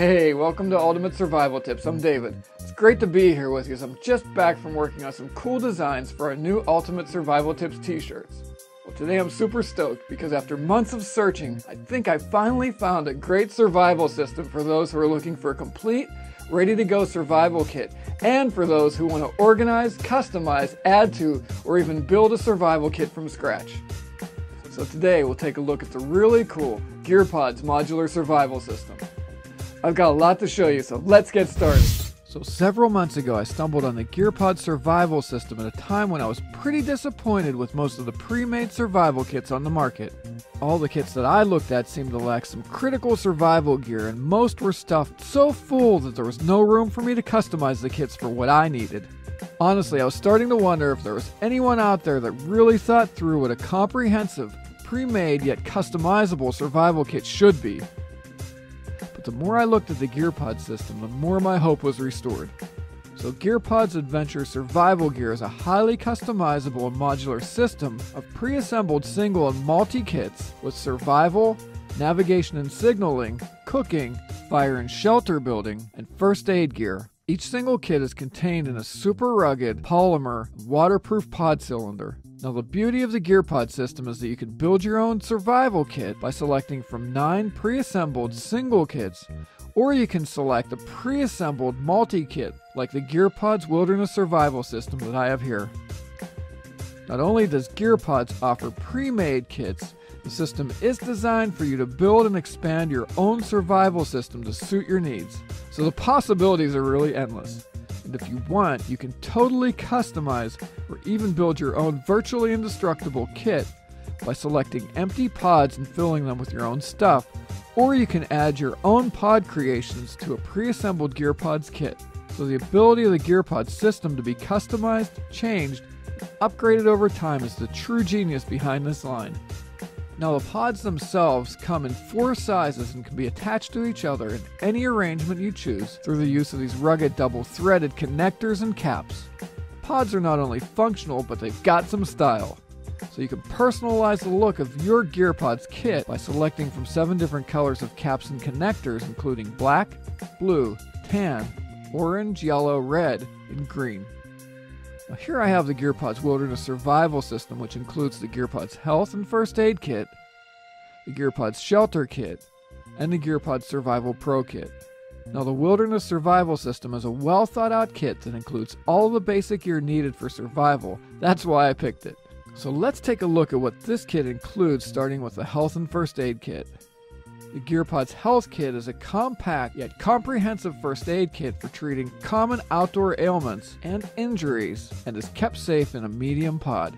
Hey, welcome to Ultimate Survival Tips. I'm David. It's great to be here with you as I'm just back from working on some cool designs for our new Ultimate Survival Tips t-shirts. Well, today I'm super stoked because after months of searching, I think I finally found a great survival system for those who are looking for a complete, ready-to-go survival kit, and for those who want to organize, customize, add to, or even build a survival kit from scratch. So today we'll take a look at the really cool GearPODs modular survival system. I've got a lot to show you, so let's get started. So several months ago I stumbled on the GearPODs survival system at a time when I was pretty disappointed with most of the pre-made survival kits on the market. All the kits that I looked at seemed to lack some critical survival gear, and most were stuffed so full that there was no room for me to customize the kits for what I needed. Honestly, I was starting to wonder if there was anyone out there that really thought through what a comprehensive, pre-made yet customizable survival kit should be. But the more I looked at the GearPODs system, the more my hope was restored. So GearPODs Adventure Survival Gear is a highly customizable and modular system of pre-assembled single and multi-kits with survival, navigation and signaling, cooking, fire and shelter building, and first aid gear. Each single kit is contained in a super rugged, polymer, waterproof pod cylinder. Now the beauty of the GearPOD system is that you can build your own survival kit by selecting from 9 pre-assembled single kits, or you can select a pre-assembled multi-kit like the GearPODs Wilderness Survival System that I have here. Not only does GearPODs offer pre-made kits, the system is designed for you to build and expand your own survival system to suit your needs. So the possibilities are really endless. And if you want, you can totally customize or even build your own virtually indestructible kit by selecting empty pods and filling them with your own stuff, or you can add your own pod creations to a pre-assembled GearPODs kit. So the ability of the GearPODs system to be customized, changed, and upgraded over time is the true genius behind this line. Now the pods themselves come in 4 sizes and can be attached to each other in any arrangement you choose through the use of these rugged double-threaded connectors and caps. Pods are not only functional, but they've got some style. So you can personalize the look of your GearPODs kit by selecting from 7 different colors of caps and connectors, including black, blue, tan, orange, yellow, red, and green. Now here I have the GearPODs Wilderness Survival System, which includes the GearPODs Health and First Aid Kit, the GearPODs Shelter Kit, and the GearPODs Survival Pro Kit. Now the Wilderness Survival System is a well thought out kit that includes all the basic gear needed for survival. That's why I picked it. So let's take a look at what this kit includes, starting with the Health and First Aid Kit. The GearPODs Health Kit is a compact yet comprehensive first aid kit for treating common outdoor ailments and injuries and is kept safe in a medium pod.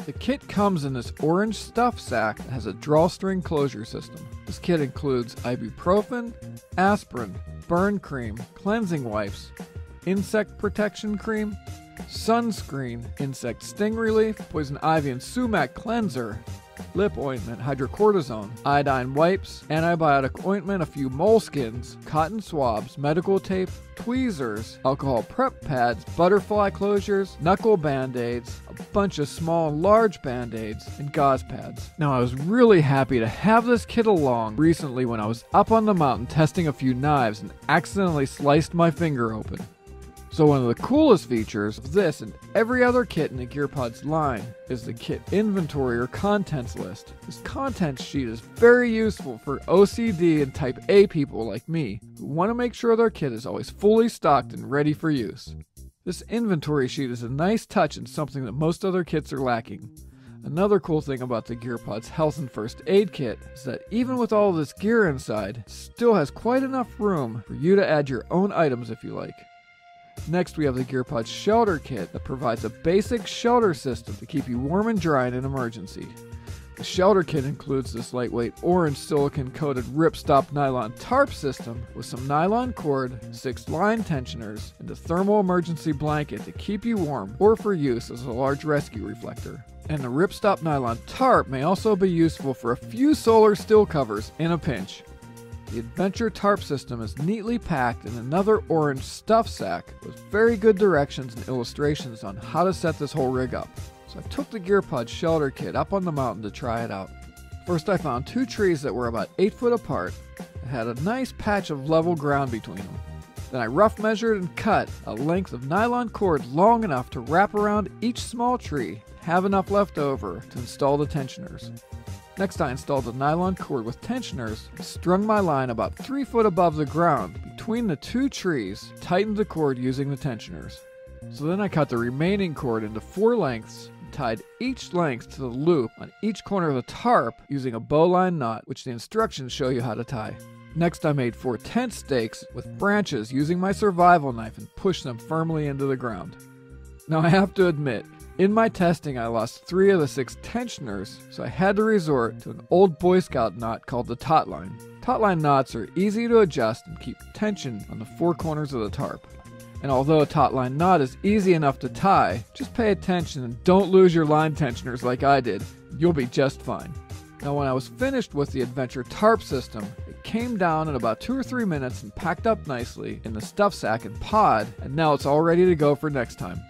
The kit comes in this orange stuff sack that has a drawstring closure system. This kit includes ibuprofen, aspirin, burn cream, cleansing wipes, insect protection cream, sunscreen, insect sting relief, poison ivy and sumac cleanser, lip ointment, hydrocortisone, iodine wipes, antibiotic ointment, a few moleskins, cotton swabs, medical tape, tweezers, alcohol prep pads, butterfly closures, knuckle band-aids, a bunch of small and large band-aids, and gauze pads. Now I was really happy to have this kit along recently when I was up on the mountain testing a few knives and accidentally sliced my finger open. So one of the coolest features of this and every other kit in the GearPODs line is the kit inventory or contents list. This contents sheet is very useful for OCD and type A people like me who want to make sure their kit is always fully stocked and ready for use. This inventory sheet is a nice touch and something that most other kits are lacking. Another cool thing about the GearPODs Health and First Aid Kit is that even with all this gear inside, it still has quite enough room for you to add your own items if you like. Next we have the GearPODs Shelter Kit that provides a basic shelter system to keep you warm and dry in an emergency. The shelter kit includes this lightweight orange silicone-coated ripstop nylon tarp system with some nylon cord, 6 line tensioners, and a thermal emergency blanket to keep you warm or for use as a large rescue reflector. And the ripstop nylon tarp may also be useful for a few solar still covers in a pinch. The Adventure tarp system is neatly packed in another orange stuff sack with very good directions and illustrations on how to set this whole rig up. So I took the GearPODs Shelter Kit up on the mountain to try it out. First I found 2 trees that were about 8 foot apart, that had a nice patch of level ground between them. Then I rough measured and cut a length of nylon cord long enough to wrap around each small tree, have enough left over to install the tensioners. Next I installed the nylon cord with tensioners and strung my line about 3 foot above the ground between the 2 trees, tightened the cord using the tensioners. So then I cut the remaining cord into 4 lengths and tied each length to the loop on each corner of the tarp using a bowline knot, which the instructions show you how to tie. Next I made 4 tent stakes with branches using my survival knife and pushed them firmly into the ground. Now I have to admit, in my testing I lost 3 of the 6 tensioners, so I had to resort to an old Boy Scout knot called the taut line. Taut line knots are easy to adjust and keep tension on the 4 corners of the tarp. And although a taut line knot is easy enough to tie, just pay attention and don't lose your line tensioners like I did. You'll be just fine. Now when I was finished with the Adventure tarp system, it came down in about 2 or 3 minutes and packed up nicely in the stuff sack and pod, and now it's all ready to go for next time.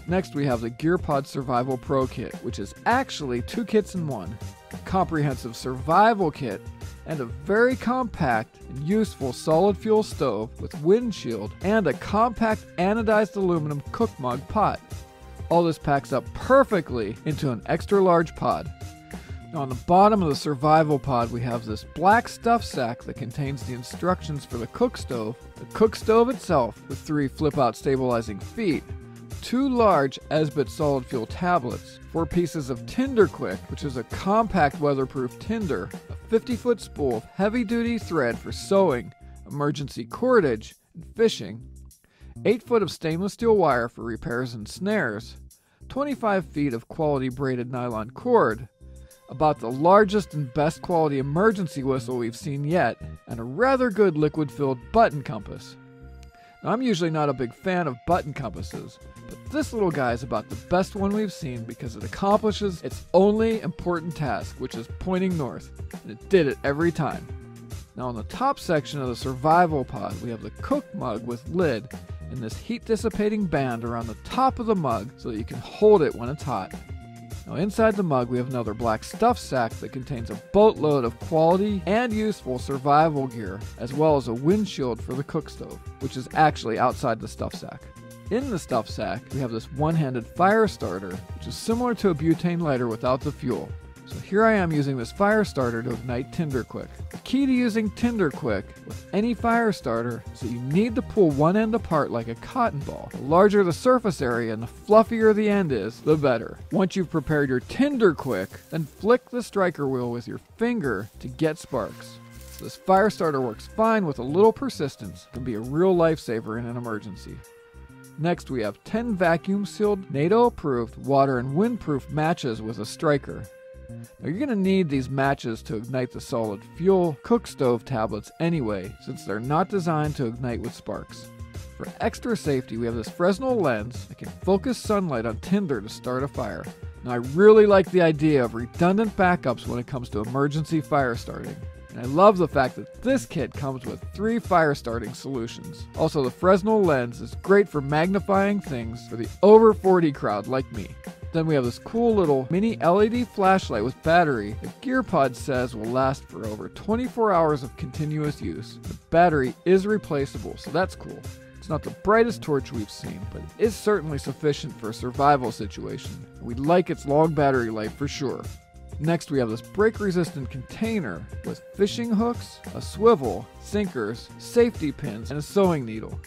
Next we have the GearPODs Survival Pro Kit, which is actually 2 kits in one. A comprehensive survival kit and a very compact and useful solid fuel stove with windshield and a compact anodized aluminum cook mug pot. All this packs up perfectly into an extra large pod. Now on the bottom of the survival pod we have this black stuff sack that contains the instructions for the cook stove itself with 3 flip-out stabilizing feet, 2 large Esbit solid fuel tablets, 4 pieces of Tinder Quick, which is a compact weatherproof tinder, a 50-foot spool of heavy-duty thread for sewing, emergency cordage, and fishing, 8 foot of stainless steel wire for repairs and snares, 25 feet of quality braided nylon cord, about the largest and best quality emergency whistle we've seen yet, and a rather good liquid-filled button compass. Now, I'm usually not a big fan of button compasses, but this little guy is about the best one we've seen because it accomplishes its only important task, which is pointing north, and it did it every time. Now on the top section of the survival pod, we have the cook mug with lid and this heat dissipating band around the top of the mug so that you can hold it when it's hot. Now inside the mug we have another black stuff sack that contains a boatload of quality and useful survival gear, as well as a windshield for the cook stove, which is actually outside the stuff sack. In the stuff sack we have this one-handed fire starter, which is similar to a butane lighter without the fuel. So here I am using this fire starter to ignite Tinder Quick. The key to using Tinder Quick with any fire starter is that you need to pull one end apart like a cotton ball. The larger the surface area and the fluffier the end is, the better. Once you've prepared your Tinder Quick, then flick the striker wheel with your finger to get sparks. So this fire starter works fine with a little persistence. It can be a real lifesaver in an emergency. Next we have 10 vacuum-sealed, NATO-approved, water and windproof matches with a striker. Now you're going to need these matches to ignite the solid fuel cook stove tablets anyway, since they're not designed to ignite with sparks. For extra safety, we have this Fresnel lens that can focus sunlight on tinder to start a fire. Now I really like the idea of redundant backups when it comes to emergency fire starting. And I love the fact that this kit comes with 3 fire starting solutions. Also, the Fresnel lens is great for magnifying things for the over 40 crowd like me. Then we have this cool little mini LED flashlight with battery that GearPODs says will last for over 24 hours of continuous use. The battery is replaceable, so that's cool. It's not the brightest torch we've seen, but it is certainly sufficient for a survival situation. We like its long battery life for sure. Next we have this break-resistant container with fishing hooks, a swivel, sinkers, safety pins, and a sewing needle.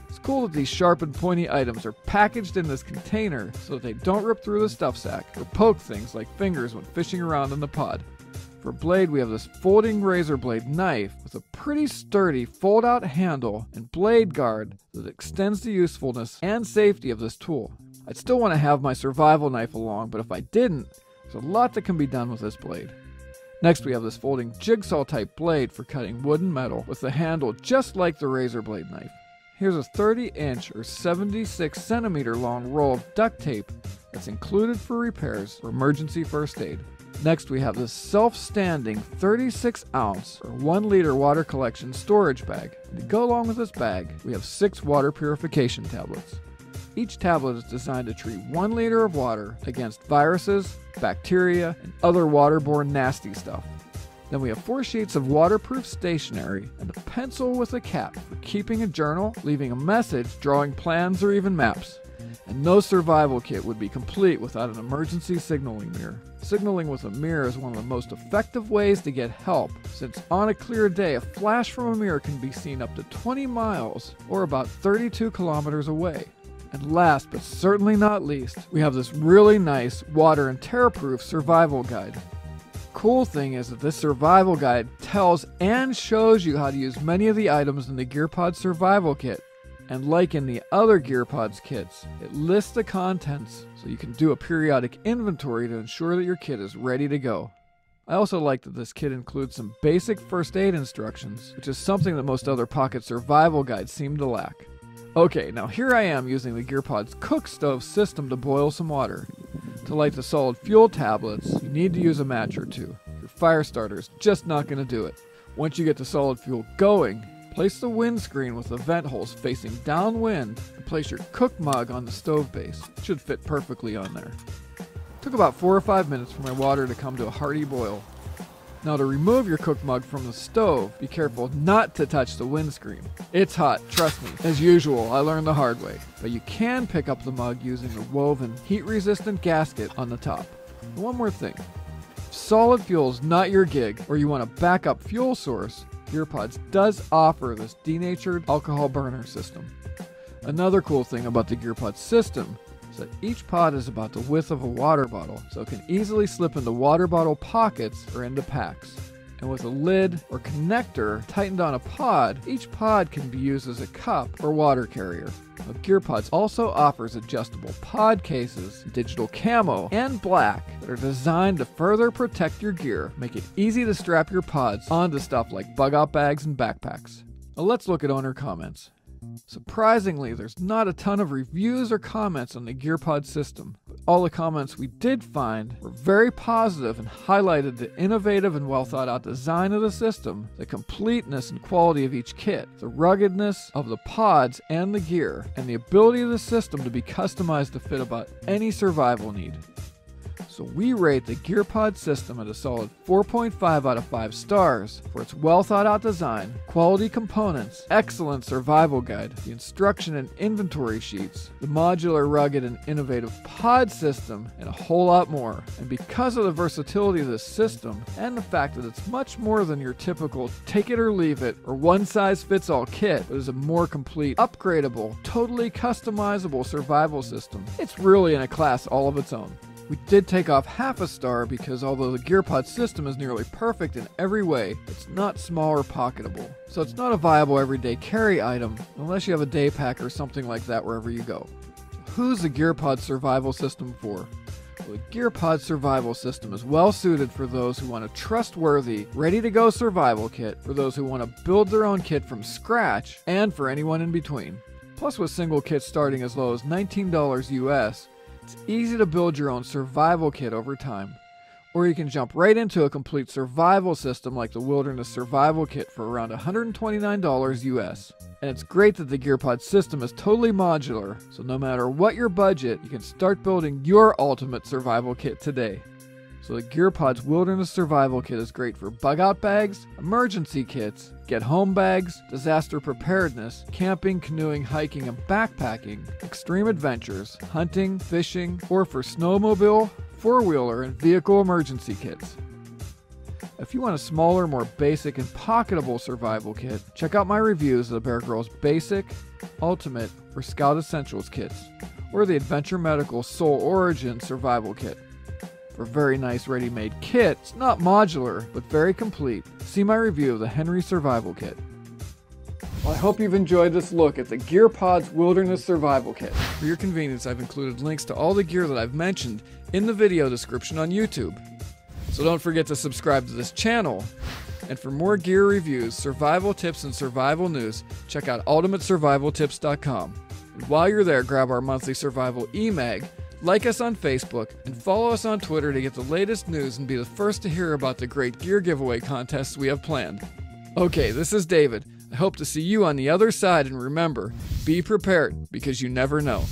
It's cool that these sharp and pointy items are packaged in this container so that they don't rip through the stuff sack or poke things like fingers when fishing around in the pod. For blade we have this folding razor blade knife with a pretty sturdy fold-out handle and blade guard that extends the usefulness and safety of this tool. I'd still want to have my survival knife along, but if I didn't, there's a lot that can be done with this blade. Next we have this folding jigsaw type blade for cutting wood and metal with a handle just like the razor blade knife. Here's a 30-inch or 76 centimeter long roll of duct tape that's included for repairs or emergency first aid. Next we have this self-standing 36 ounce or 1 liter water collection storage bag. And to go along with this bag we have 6 water purification tablets. Each tablet is designed to treat 1 liter of water against viruses, bacteria, and other waterborne nasty stuff. Then we have 4 sheets of waterproof stationery and a pencil with a cap for keeping a journal, leaving a message, drawing plans, or even maps. And no survival kit would be complete without an emergency signaling mirror. Signaling with a mirror is one of the most effective ways to get help, since on a clear day, a flash from a mirror can be seen up to 20 miles or about 32 kilometers away. And last but certainly not least, we have this really nice water and tear-proof survival guide. Cool thing is that this survival guide tells and shows you how to use many of the items in the GearPODs Survival Kit. And like in the other GearPODs kits, it lists the contents so you can do a periodic inventory to ensure that your kit is ready to go. I also like that this kit includes some basic first aid instructions, which is something that most other pocket survival guides seem to lack. Okay, now here I am using the GearPODs cook stove system to boil some water. To light the solid fuel tablets, you need to use a match or two. Your fire starter is just not going to do it. Once you get the solid fuel going, place the windscreen with the vent holes facing downwind and place your cook mug on the stove base. It should fit perfectly on there. It took about 4 or 5 minutes for my water to come to a hearty boil. Now to remove your cook mug from the stove, be careful not to touch the windscreen. It's hot, trust me. As usual, I learned the hard way. But you can pick up the mug using the woven heat-resistant gasket on the top. And one more thing. If solid fuel is not your gig, or you want a backup fuel source, GearPODs does offer this denatured alcohol burner system. Another cool thing about the GearPODs system is that each pod is about the width of a water bottle, so it can easily slip into water bottle pockets or into packs. And with a lid or connector tightened on a pod, each pod can be used as a cup or water carrier. Now, GearPODs also offers adjustable pod cases, digital camo, and black that are designed to further protect your gear, make it easy to strap your pods onto stuff like bug-out bags and backpacks. Now let's look at owner comments. Surprisingly, there's not a ton of reviews or comments on the GearPOD system, but all the comments we did find were very positive and highlighted the innovative and well thought out design of the system, the completeness and quality of each kit, the ruggedness of the pods and the gear, and the ability of the system to be customized to fit about any survival need. So we rate the GearPOD system at a solid 4.5 out of 5 stars for its well thought out design, quality components, excellent survival guide, the instruction and inventory sheets, the modular, rugged, and innovative pod system, and a whole lot more. And because of the versatility of this system, and the fact that it's much more than your typical take it or leave it or one size fits all kit, but is a more complete, upgradable, totally customizable survival system, it's really in a class all of its own. We did take off half a star because although the GearPOD system is nearly perfect in every way, it's not small or pocketable. So it's not a viable everyday carry item unless you have a day pack or something like that wherever you go. Who's the GearPOD Survival System for? Well, the GearPOD Survival System is well suited for those who want a trustworthy, ready-to-go survival kit, for those who want to build their own kit from scratch, and for anyone in between. Plus, with single kits starting as low as $19 US, it's easy to build your own survival kit over time. Or you can jump right into a complete survival system like the Wilderness Survival Kit for around $129 US. And it's great that the GearPOD system is totally modular, so no matter what your budget, you can start building your ultimate survival kit today. So the GearPODs Wilderness Survival Kit is great for bug-out bags, emergency kits, get-home bags, disaster preparedness, camping, canoeing, hiking, and backpacking, extreme adventures, hunting, fishing, or for snowmobile, four-wheeler, and vehicle emergency kits. If you want a smaller, more basic, and pocketable survival kit, check out my reviews of the Bear Grylls Basic, Ultimate, or Scout Essentials kits, or the Adventure Medical Soul Origin Survival Kit. For a very nice ready-made kit, it's not modular, but very complete. See my review of the Henry Survival Kit. Well, I hope you've enjoyed this look at the GearPODs Wilderness Survival Kit. For your convenience, I've included links to all the gear that I've mentioned in the video description on YouTube. So don't forget to subscribe to this channel. And for more gear reviews, survival tips, and survival news, check out ultimatesurvivaltips.com. And while you're there, grab our monthly survival e-mag, like us on Facebook, and follow us on Twitter to get the latest news and be the first to hear about the great gear giveaway contests we have planned. Okay, this is David. I hope to see you on the other side, and remember, be prepared, because you never know.